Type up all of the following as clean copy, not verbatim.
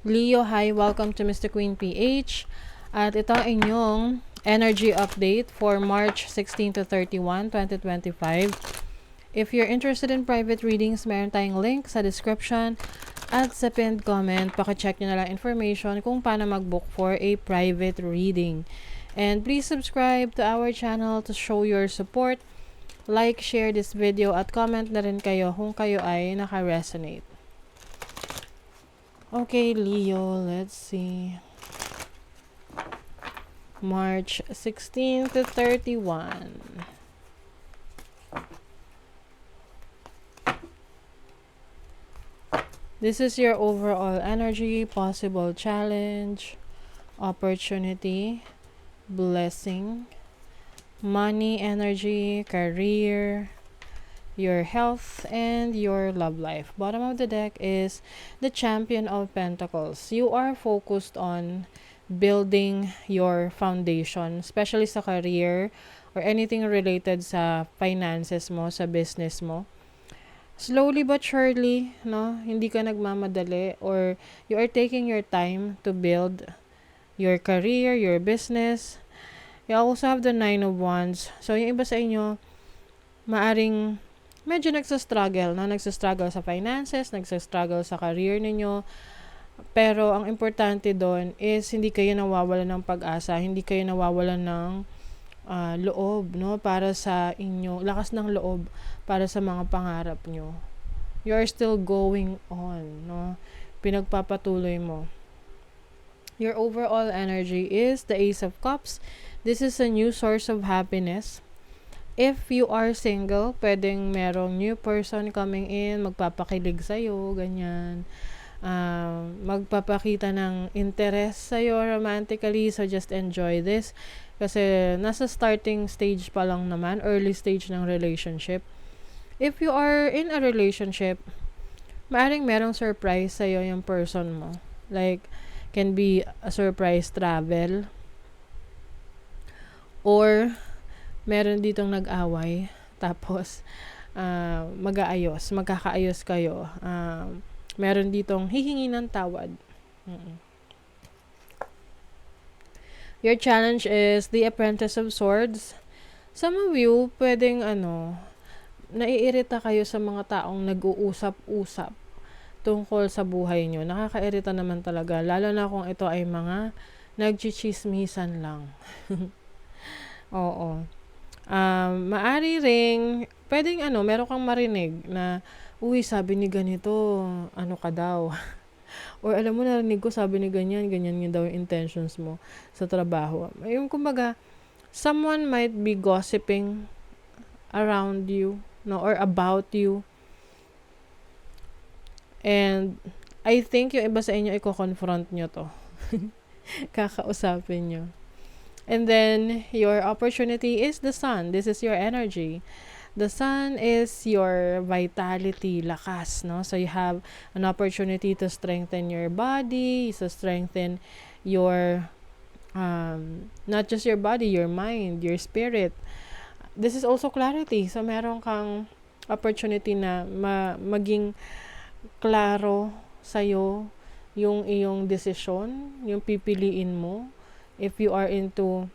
Leo, hi, welcome to Mr. Queen PH. At ito ang inyong energy update for March 16 to 31, 2025. If you're interested in private readings, meron tayong link sa description at sa pinned comment. Paki-check nyo na lang information kung paano mag-book for a private reading. And please subscribe to our channel to show your support. Like, share this video at comment na rin kayo kung kayo ay naka-resonate. Okay, Leo, let's see. March 16 to 31. This is your overall energy, possible challenge, opportunity, blessing, money, energy, career, your health, and your love life. Bottom of the deck is the Champion of Pentacles. You are focused on building your foundation, especially sa career or anything related sa finances mo, sa business mo. Slowly but surely, no? Hindi ka nagmamadali, or you are taking your time to build your career, your business. You also have the Nine of Wands. So, yung iba sa inyo, maaring medyo nagsastruggle, no? Nagsastruggle sa finances, nagsastruggle sa career ninyo. Pero ang importante doon is hindi kayo nawawalan ng pag-asa, hindi kayo nawawalan ng loob, no? Para sa inyo, lakas ng loob para sa mga pangarap nyo. You are still going on, no? Pinagpapatuloy mo. Your overall energy is the Ace of Cups. This is a new source of happiness. If you are single, pwedeng merong new person coming in, magpapakilig sa'yo, ganyan. Magpapakita ng interest sa'yo romantically, so just enjoy this. Kasi nasa starting stage pa lang naman, early stage ng relationship. If you are in a relationship, maaring merong surprise sa'yo yung person mo. Like, can be a surprise travel, or meron ditong nag-away, tapos magkakaayos kayo. Meron ditong hihingi ng tawad. Your challenge is the Apprentice of Swords. Some of you, pwedeng naiirita kayo sa mga taong nag-uusap-usap tungkol sa buhay nyo. Nakakairita naman talaga, lalo na kung ito ay mga nagchichismisan lang. Oo. Maari ring, pwedeng meron kang marinig na, uy, sabi ni ganito, ano ka daw. Or alam mo, narinig ko, sabi ni ganyan, ganyan yun daw yung intentions mo sa trabaho. Yung kumbaga, someone might be gossiping around you, no, or about you. And I think yung iba sa inyo, i-confront nyo to. Kakausapin nyo. And then, your opportunity is the Sun. This is your energy. The Sun is your vitality, lakas, no? So, you have an opportunity to strengthen your body, to strengthen your, not just your body, your mind, your spirit. This is also clarity. So, meron kang opportunity na maging klaro sa'yo yung iyong desisyon, yung pipiliin mo. If you are into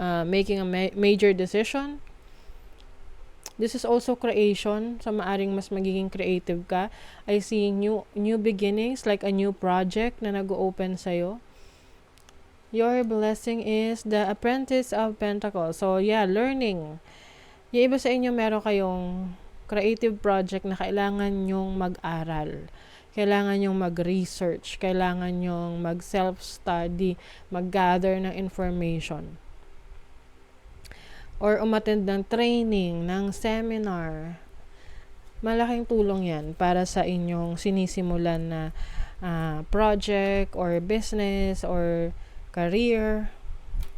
making a major decision, this is also creation. So, maaring mas magiging creative ka. I see new beginnings, like a new project na nag-open sa'yo. Your blessing is the Apprentice of Pentacles. So, yeah, learning. Yung iba sa inyo, meron kayong creative project na kailangan nyong mag-aral. Kailangan nyong mag-research, kailangan nyong mag-self-study, mag-gather ng information. Or umattend ng training, ng seminar. Malaking tulong yan para sa inyong sinisimulan na project or business or career.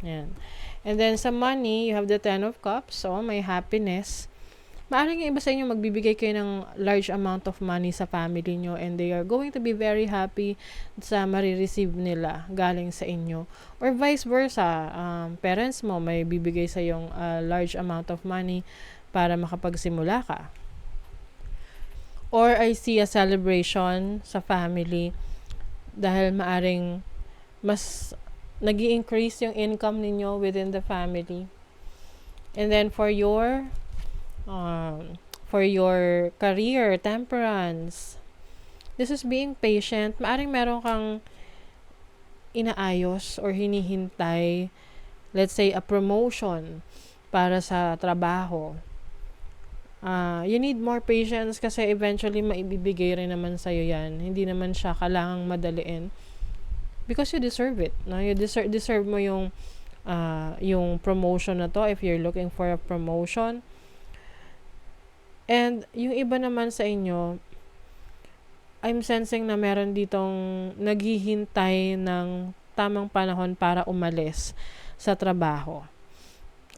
Yan. And then sa money, you have the Ten of Cups, so may happiness. Maaring yung iba sa inyo, magbibigay kayo ng large amount of money sa family nyo, and they are going to be very happy sa marireceive nila galing sa inyo. Or vice versa, parents mo may bibigay sa yung large amount of money para makapagsimula ka. Or I see a celebration sa family dahil maaring mas nag-i-increase yung income ninyo within the family. And then for your career, temperance, this is being patient. Maaring meron kang inaayos or hinihintay, let's say a promotion para sa trabaho. You need more patience kasi eventually maibibigay rin naman sa'yo yan. Hindi naman siya kailangang madaliin. Because you deserve it. No? You deserve mo yung promotion na to if you're looking for a promotion. And yung iba naman sa inyo, I'm sensing na meron ditong naghihintay ng tamang panahon para umalis sa trabaho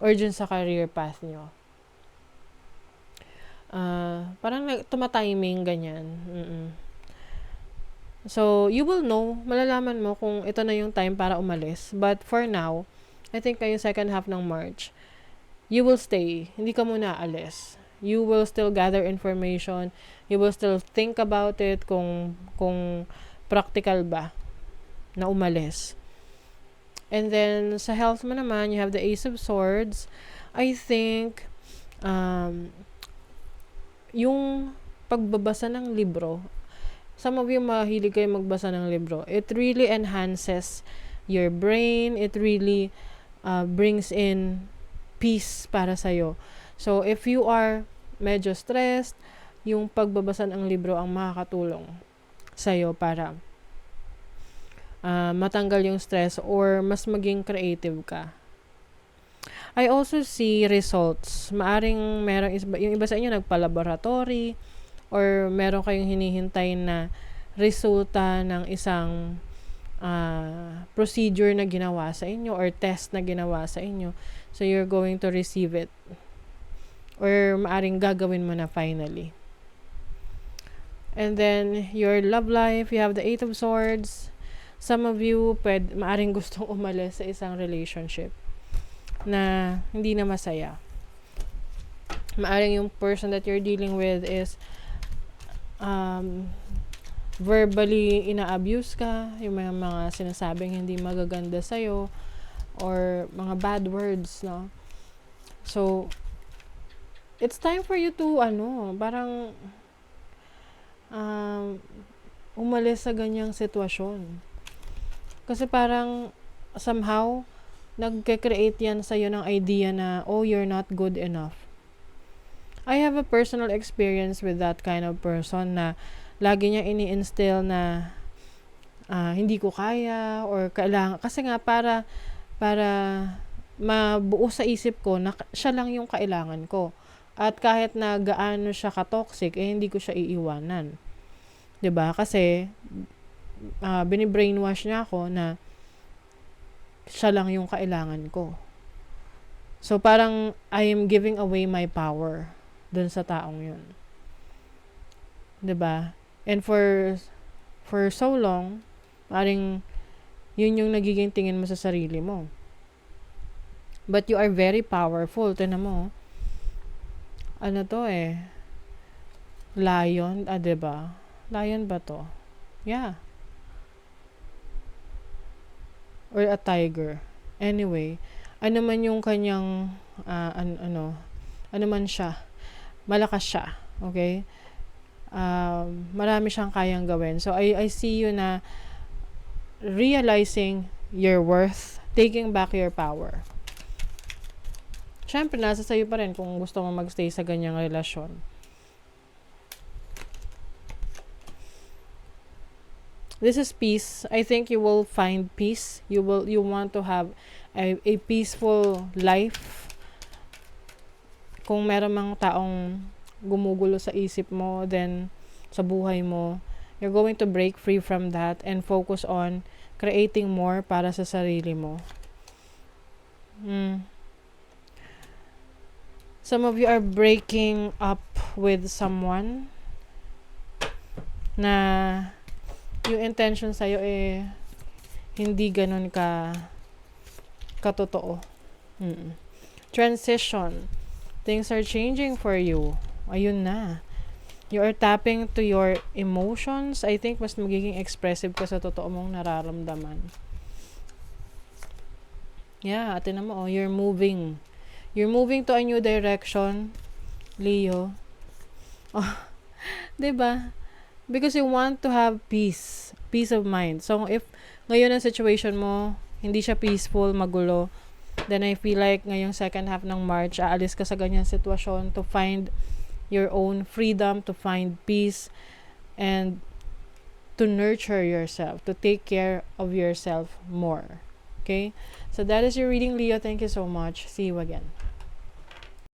or dun sa career path nyo. Parang tumatiming ganyan. So, you will know, malalaman mo kung ito na yung time para umalis. But for now, I think ngayong second half ng March, you will stay. Hindi ka muna alis. You will still gather information. You will still think about it kung practical ba na umalis. And then, sa health mo naman, you have the Ace of Swords. I think, yung pagbabasa ng libro, some of you mahilig kayo magbasa ng libro. It really enhances your brain. It really brings in peace para sa'yo. So, if you are medyo stressed, yung pagbabasa ng libro ang makakatulong sa'yo para matanggal yung stress or mas maging creative ka. I also see results. Maaring yung iba sa inyo nagpa-laboratory or meron kayong hinihintay na resulta ng isang procedure na ginawa sa inyo or test na ginawa sa inyo. So, you're going to receive it. Or maaring gagawin mo na finally. And then, your love life, you have the Eight of Swords. Some of you, maaring gustong umalis sa isang relationship na hindi na masaya. Maaring yung person that you're dealing with is verbally ina-abuse ka, yung mga sinasabing hindi magaganda sa'yo, or mga bad words, no? So, it's time for you to, parang umalis sa ganyang sitwasyon. Kasi parang, somehow, nagke-create yan sa'yo ng idea na, oh, you're not good enough. I have a personal experience with that kind of person na lagi niya ini-instill na hindi ko kaya or kailangan. Kasi nga, para mabuo sa isip ko na siya lang yung kailangan ko. At kahit na gaano siya ka-toxic, hindi ko siya iiwanan. 'Di ba? Kasi, bini-brainwash niya ako na siya lang yung kailangan ko. So, parang I am giving away my power dun sa taong yun. 'Di ba? And for so long, maring yun yung nagiging tingin mo sa sarili mo. But you are very powerful. Tignan mo. Ano to Lion, 'di ba? Lion ba to? Yeah. Or a tiger. Anyway, ano man yung kanyang ano man siya, malakas siya, okay? Marami siyang kayang gawin. So I see you na realizing your worth, taking back your power. Syempre, nasa sayo pa rin kung gusto mo magstay sa ganyang relasyon. This is peace. I think you will find peace. You want to have a peaceful life. Kung meron mang taong gumugulo sa isip mo, then sa buhay mo, you're going to break free from that and focus on creating more para sa sarili mo. Some of you are breaking up with someone na yung intention sa'yo hindi ganun katotoo. Transition. Things are changing for you. Ayun na. You are tapping to your emotions. I think mas magiging expressive ka sa totoo mong nararamdaman. Yeah, tinan mo, you're moving. You're moving to a new direction, Leo. Oh, 'di ba? Because you want to have peace of mind. So if ngayon ang situation mo, hindi siya peaceful, magulo, then I feel like ngayong second half ng March, aalis ka sa ganyang sitwasyon to find your own freedom, to find peace, and to nurture yourself, to take care of yourself more. Okay? So that is your reading, Leo. Thank you so much. See you again.